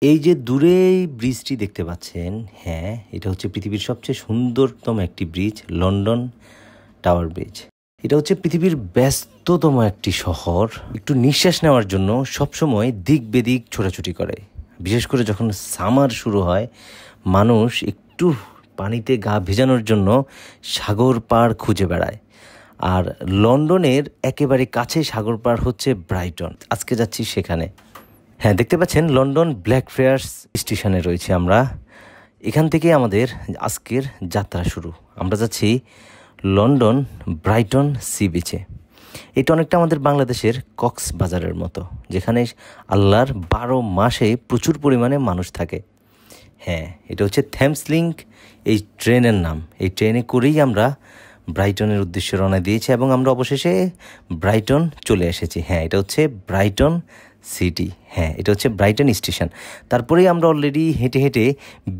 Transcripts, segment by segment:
এই যে দূরে এই ব্রিজটি দেখতে পাচ্ছেন, হ্যাঁ, এটা হচ্ছে পৃথিবীর সবচেয়ে সুন্দরতম একটি ব্রিজ, লন্ডন টাওয়ার ব্রিজ। এটা হচ্ছে পৃথিবীর ব্যস্ততম একটি শহর। একটু নিঃশ্বাস নেওয়ার জন্য সবসময় দিক বেদিক ছোটাছুটি করে। বিশেষ করে যখন সামার শুরু হয়, মানুষ একটু পানিতে গা ভেজানোর জন্য সাগর পাড় খুঁজে বেড়ায়। আর লন্ডনের একেবারে কাছে সাগর পাড় হচ্ছে ব্রাইটন। আজকে যাচ্ছি সেখানে। হ্যাঁ, দেখতে পাচ্ছেন লন্ডন ব্ল্যাকফ্রিয়ার্স স্টেশনে রয়েছে আমরা। এখান থেকে আমাদের আজকের যাত্রা শুরু। আমরা যাচ্ছি লন্ডন ব্রাইটন সি বিচে। এটা অনেকটা আমাদের বাংলাদেশের কক্সবাজারের মতো, যেখানে আল্লাহর 12 মাসে প্রচুর পরিমাণে মানুষ থাকে। হ্যাঁ, এটা হচ্ছে থেমস লিংক এই ট্রেনের নাম। এই ট্রেনে করেই আমরা ব্রাইটনের উদ্দেশ্যে রওনা দিয়েছি এবং আমরা অবশেষে ব্রাইটন চলে এসেছি। হ্যাঁ, এটা হচ্ছে ব্রাইটন সিটি। হ্যাঁ, এটা হচ্ছে ব্রাইটন স্টেশন। তারপরেই আমরা অলরেডি হেঁটে হেঁটে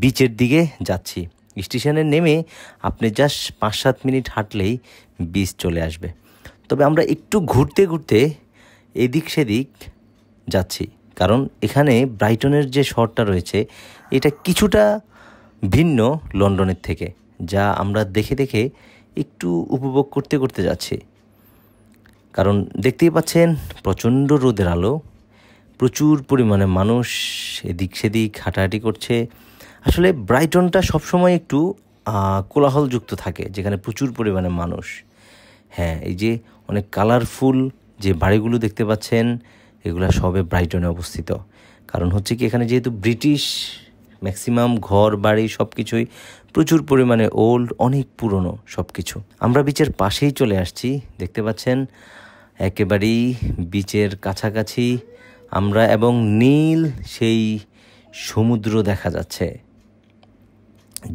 বিচের দিকে যাচ্ছি। স্টেশনে নেমে আপনি জাস্ট 5-7 মিনিট হাঁটলেই বিচ চলে আসবে। তবে আমরা একটু ঘুরতে ঘুরতে এদিক সেদিক যাচ্ছি, কারণ এখানে ব্রাইটনের যে শহরটা রয়েছে এটা কিছুটা ভিন্ন লন্ডনের থেকে, যা আমরা দেখে দেখে একটু উপভোগ করতে করতে যাচ্ছি। কারণ দেখতেই পাচ্ছেন প্রচণ্ড রোদের আলো, প্রচুর পরিমাণে মানুষ এদিক সেদিক হাঁটাহাঁটি করছে। আসলে ব্রাইটনটা সবসময় একটু কোলাহলযুক্ত থাকে, যেখানে প্রচুর পরিমাণে মানুষ। হ্যাঁ, এই যে অনেক কালারফুল যে বাড়িগুলো দেখতে পাচ্ছেন, এগুলো সবে ব্রাইটনে অবস্থিত। কারণ হচ্ছে কি, এখানে যেহেতু ব্রিটিশ ম্যাক্সিমাম ঘর বাড়ি সব কিছুই প্রচুর পরিমাণে ওল্ড, অনেক পুরনো সব কিছু। আমরা বিচের পাশেই চলে আসছি, দেখতে পাচ্ছেন একেবারেই বিচের কাছাকাছি আমরা, এবং নীল সেই সমুদ্র দেখা যাচ্ছে,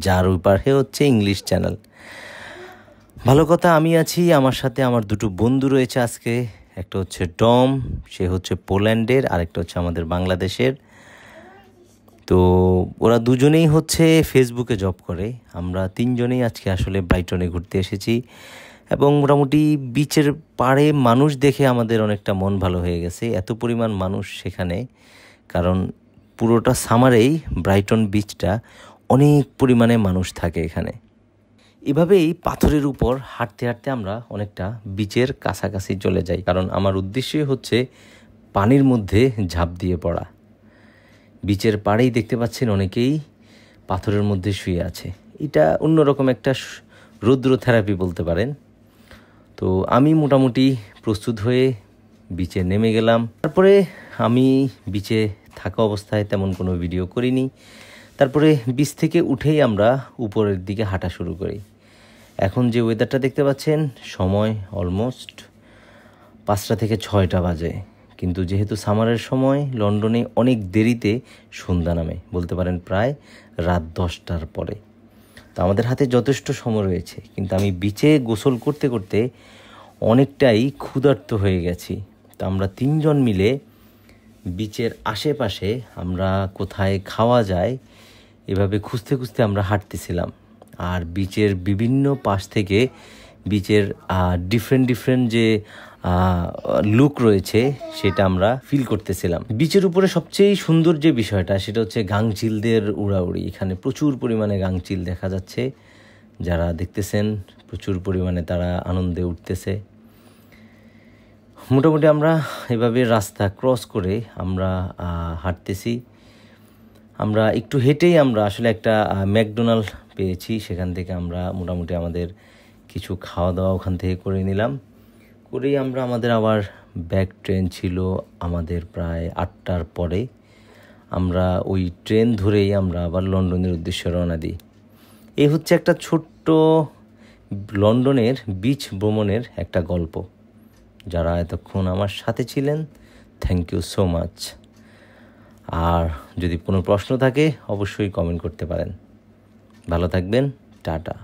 যার ওই পাশে হচ্ছে ইংলিশ চ্যানেল। ভালো কথা, আমি আছি, আমার সাথে আমার দুটো বন্ধু রয়েছে আজকে। একটা হচ্ছে টম, সে হচ্ছে পোল্যান্ডের, আরেকটা হচ্ছে আমাদের বাংলাদেশের। তো ওরা দুজনেই হচ্ছে ফেসবুকে জব করে। আমরা তিনজনেই আজকে আসলে ব্রাইটনে ঘুরতে এসেছি এবং মোটামুটি বিচের পাড়ে মানুষ দেখে আমাদের অনেকটা মন ভালো হয়ে গেছে। এত পরিমাণ মানুষ সেখানে, কারণ পুরোটা সামারেই ব্রাইটন বিচটা অনেক পরিমাণে মানুষ থাকে এখানে। এভাবেই পাথরের উপর হাঁটতে হাঁটতে আমরা অনেকটা বিচের কাছাকাছি চলে যাই, কারণ আমার উদ্দেশ্যই হচ্ছে পানির মধ্যে ঝাঁপ দিয়ে পড়া। বিচের পাড়েই দেখতে পাচ্ছেন অনেকেই পাথরের মধ্যে শুয়ে আছে। এটা অন্যরকম একটা রৌদ্র থেরাপি বলতে পারেন। তো আমি মোটামুটি প্রস্তুত হয়ে বিচে নেমে গেলাম। তারপরে আমি বিচে থাকা অবস্থায় তেমন কোনো ভিডিও করিনি। তারপরে বিচ থেকে উঠেই আমরা উপরের দিকে হাঁটা শুরু করি। এখন যে ওয়েদারটা দেখতে পাচ্ছেন, সময় অলমোস্ট 5টা থেকে 6টা বাজে, কিন্তু যেহেতু সামারের সময় লন্ডনে অনেক দেরিতে সন্ধ্যা নামে, বলতে পারেন প্রায় রাত 10টার পরে। তো আমাদের হাতে যথেষ্ট সময় রয়েছে, কিন্তু আমি বিচে গোসল করতে করতে অনেকটাই ক্ষুধার্ত হয়ে গেছি। তো আমরা 3জন মিলে বিচের আশেপাশে আমরা কোথায় খাওয়া যায় এভাবে খুঁজতে খুঁজতে আমরা হাঁটতেছিলাম। আর বিচের বিভিন্ন পাশ থেকে বিচের ডিফারেন্ট যে লুক রয়েছে সেটা আমরা ফিল করতেছিলাম। বিচের উপরে সবচেয়ে সুন্দর যে বিষয়টা, সেটা হচ্ছে গাংচিলদের উড়াউড়ি। এখানে প্রচুর পরিমাণে গাংচিল দেখা যাচ্ছে, যারা দেখতেছেন প্রচুর পরিমাণে তারা আনন্দে উঠতেছে। মোটামুটি আমরা এভাবে রাস্তা ক্রস করে আমরা হাঁটতেছি। আমরা একটু হেঁটেই আমরা আসলে একটা ম্যাকডোনাল্ড পেয়েছি, সেখান থেকে আমরা মোটামুটি আমাদের কিছু খাওয়া দাওয়া ওখান থেকে করে নিলাম। করেই আমরা আমাদের আবার ব্যাক ট্রেন ছিল আমাদের প্রায় 8টার পরে। আমরা ওই ট্রেন ধরেই আমরা আবার লন্ডনের উদ্দেশ্যে রওনা দিই। এই হচ্ছে একটা ছোট্ট লন্ডনের বিচ ভ্রমণের একটা গল্প। যারা এতক্ষণ আমার সাথে ছিলেন, থ্যাংক ইউ সো মাচ। আর যদি কোনো প্রশ্ন থাকে অবশ্যই কমেন্ট করতে পারেন। ভালো থাকবেন, টাটা।